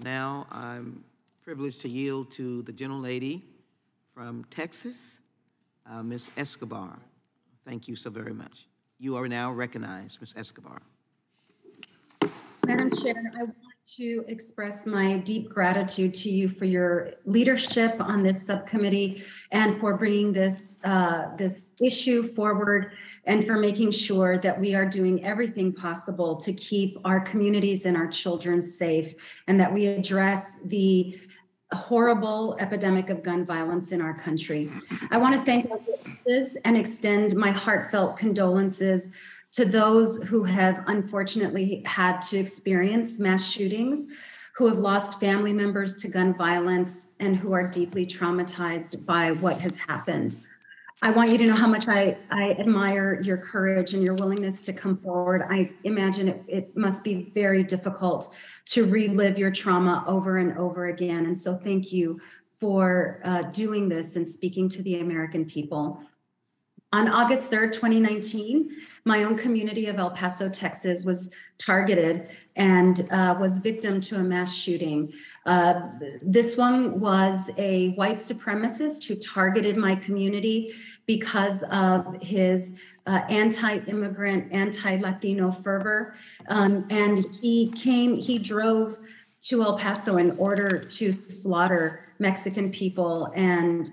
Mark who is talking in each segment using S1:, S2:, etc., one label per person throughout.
S1: Now I'm privileged to yield to the gentlelady from Texas, Ms. Escobar. Thank you so very much. You are now recognized, Ms. Escobar.
S2: Madam Chair, I want to express my deep gratitude to you for your leadership on this subcommittee and for bringing this issue forward and for making sure that we are doing everything possible to keep our communities and our children safe and that we address the horrible epidemic of gun violence in our country. I want to thank our witnesses and extend my heartfelt condolences to those who have unfortunately had to experience mass shootings, who have lost family members to gun violence, and who are deeply traumatized by what has happened. I want you to know how much I admire your courage and your willingness to come forward. I imagine it must be very difficult to relive your trauma over and over again. And so thank you for doing this and speaking to the American people. On August 3rd, 2019, my own community of El Paso, Texas was targeted and was victim to a mass shooting. This one was a white supremacist who targeted my community because of anti-immigrant, anti-Latino fervor. And he drove to El Paso in order to slaughter Mexican people and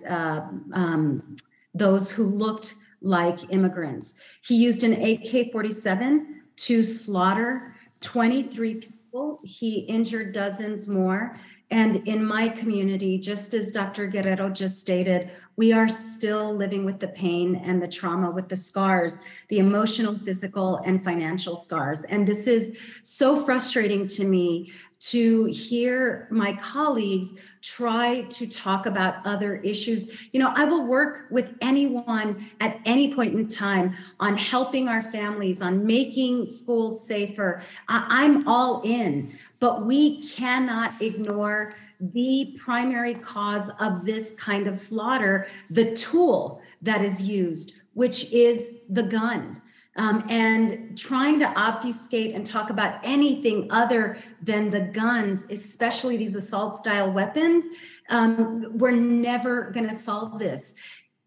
S2: those who looked like immigrants. He used an AK-47 to slaughter 23 people. He injured dozens more. And in my community, just as Dr. Guerrero just stated, we are still living with the pain and the trauma, with the scars, the emotional, physical, and financial scars. And this is so frustrating to me to hear my colleagues try to talk about other issues. You know, I will work with anyone at any point in time on helping our families, on making schools safer. I'm all in, but we cannot ignore the primary cause of this kind of slaughter, the tool that is used, which is the gun. And trying to obfuscate and talk about anything other than the guns, especially these assault style weapons, we're never going to solve this.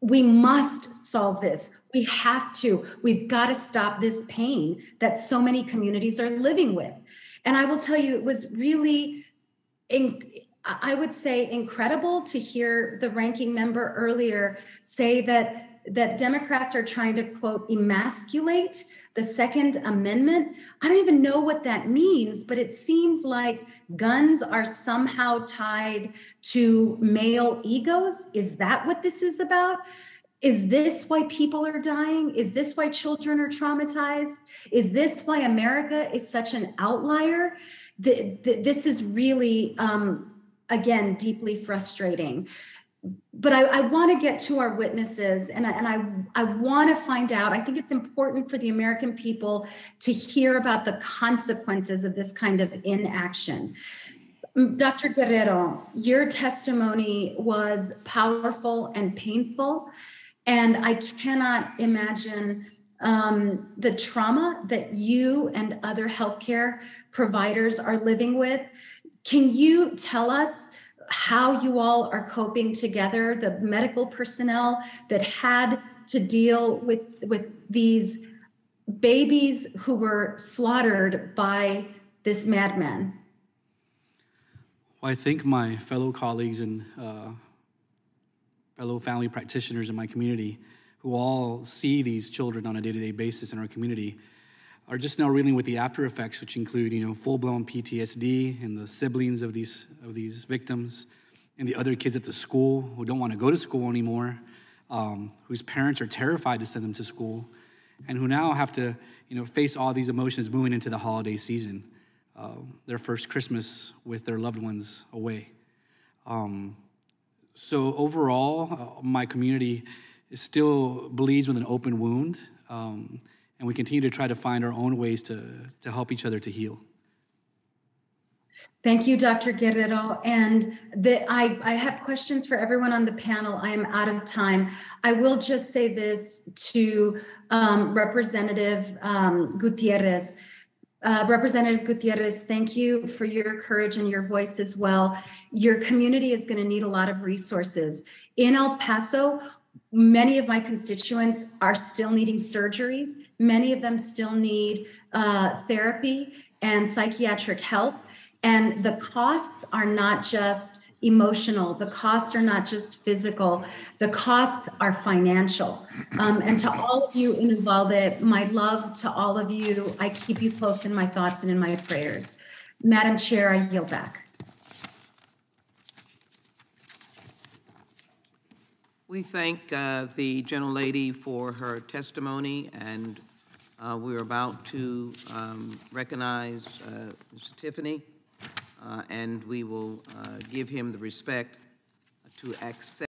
S2: We must solve this. We have to. We've got to stop this pain that so many communities are living with. And I will tell you, it was really, I would say, incredible to hear the ranking member earlier say that Democrats are trying to, quote, emasculate the Second Amendment. I don't even know what that means, but it seems like guns are somehow tied to male egos. Is that what this is about? Is this why people are dying? Is this why children are traumatized? Is this why America is such an outlier? This is really, again, deeply frustrating. But I want to get to our witnesses, and I want to find out. I think it's important for the American people to hear about the consequences of this kind of inaction. Dr. Guerrero, your testimony was powerful and painful, and I cannot imagine the trauma that you and other healthcare providers are living with. Can you tell us how you all are coping together, the medical personnel that had to deal with these babies who were slaughtered by this madman?
S3: Well, I think my fellow colleagues and fellow family practitioners in my community who all see these children on a day-to-day basis in our community are just now reeling with the after effects, which include, full-blown PTSD and the siblings of these victims, and the other kids at the school who don't want to go to school anymore, whose parents are terrified to send them to school, and who now have to, face all these emotions moving into the holiday season, their first Christmas with their loved ones away. So overall, my community still bleeds with an open wound. And we continue to try to find our own ways to help each other to heal.
S2: Thank you, Dr. Guerrero. And I have questions for everyone on the panel. I am out of time. I will just say this to Representative Gutierrez. Representative Gutierrez, thank you for your courage and your voice as well. Your community is going to need a lot of resources. In El Paso, many of my constituents are still needing surgeries. Many of them still need therapy and psychiatric help. And the costs are not just emotional. The costs are not just physical. The costs are financial. And to all of you in Uvalde, my love to all of you. I keep you close in my thoughts and in my prayers. Madam Chair, I yield back.
S1: We thank the gentlelady for her testimony, and we're about to recognize Mr. Tiffany, and we will give him the respect to accept